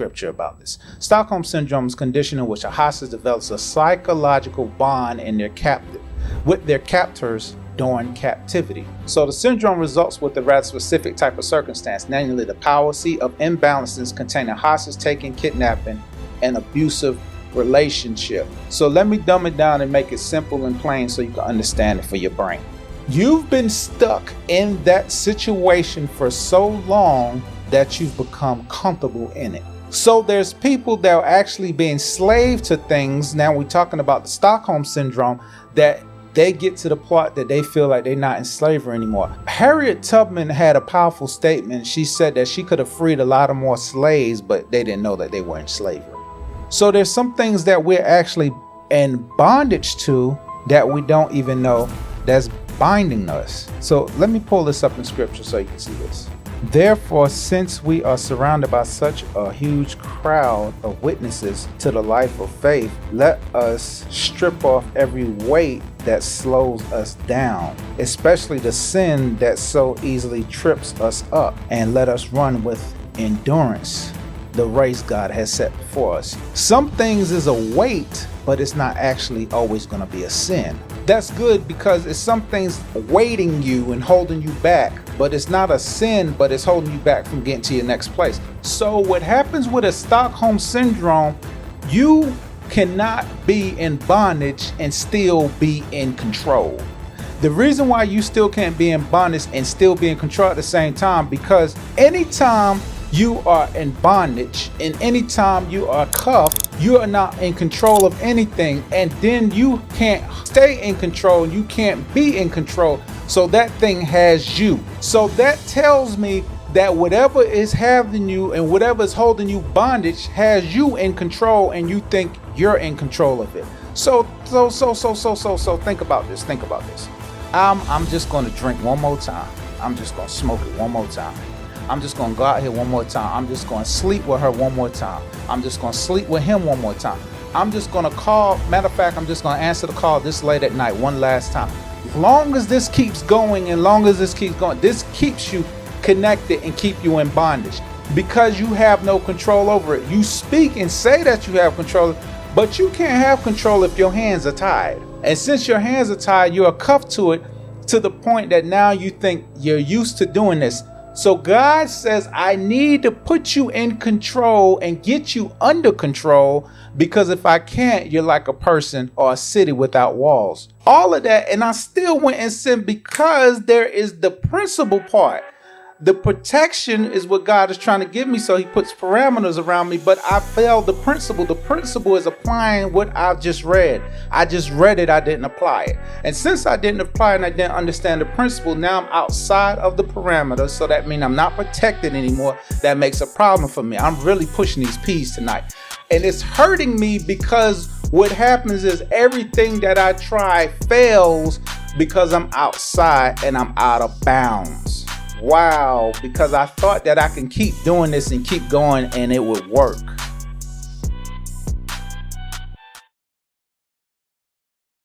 scripture about this. Stockholm Syndrome is a condition in which a hostage develops a psychological bond with their captors during captivity. So the syndrome results with a rather specific type of circumstance, namely the policy of imbalances containing hostage taking, kidnapping, and abusive relationship. So let me dumb it down and make it simple and plain so you can understand it for your brain. You've been stuck in that situation for so long that you've become comfortable in it. So there's people that are actually being enslaved to things. Now we're talking about the Stockholm Syndrome, that they get to the part that they feel like they're not in slavery anymore. Harriet Tubman had a powerful statement. She said that she could have freed a lot of more slaves, but they didn't know that they were in slavery. So there's some things that we're actually in bondage to that we don't even know that's binding us. So let me pull this up in scripture so you can see this. Therefore, since we are surrounded by such a huge crowd of witnesses to the life of faith, let us strip off every weight that slows us down, especially the sin that so easily trips us up, and let us run with endurance the race God has set before us. Some things is a weight, but it's not actually always going to be a sin. That's good, because it's some things weighting you and holding you back, but it's not a sin, but it's holding you back from getting to your next place. So what happens with a Stockholm Syndrome, you cannot be in bondage and still be in control. The reason why you still can't be in bondage and still be in control at the same time, because anytime you are in bondage and anytime you are cuffed, you are not in control of anything, and then you can't stay in control, you can't be in control, so that thing has you. So that tells me that whatever is having you and whatever is holding you bondage has you in control, and you think you're in control of it. So think about this. I'm just going to drink one more time. I'm just going to smoke it one more time. I'm just going to go out here one more time. I'm just going to sleep with her one more time. I'm just going to sleep with him one more time. I'm just going to call. Matter of fact, I'm just going to answer the call this late at night one last time. Long as this keeps going and long as this keeps going, this keeps you connected and keep you in bondage, because you have no control over it. You speak and say that you have control, but you can't have control if your hands are tied. And since your hands are tied, you are cuffed to it, to the point that now you think you're used to doing this. So God says, I need to put you in control and get you under control, because if I can't, you're like a person or a city without walls. All of that, and I still went and sinned, because there is the principal part. The protection is what God is trying to give me, so he puts parameters around me, but I failed the principle. The principle is applying what I've just read. I just read it, I didn't apply it. And since I didn't apply it and I didn't understand the principle, now I'm outside of the parameters, so that means I'm not protected anymore. That makes a problem for me. I'm really pushing these P's tonight. And it's hurting me, because what happens is everything that I try fails because I'm outside and I'm out of bounds. Wow, because I thought that I can keep doing this and keep going and it would work.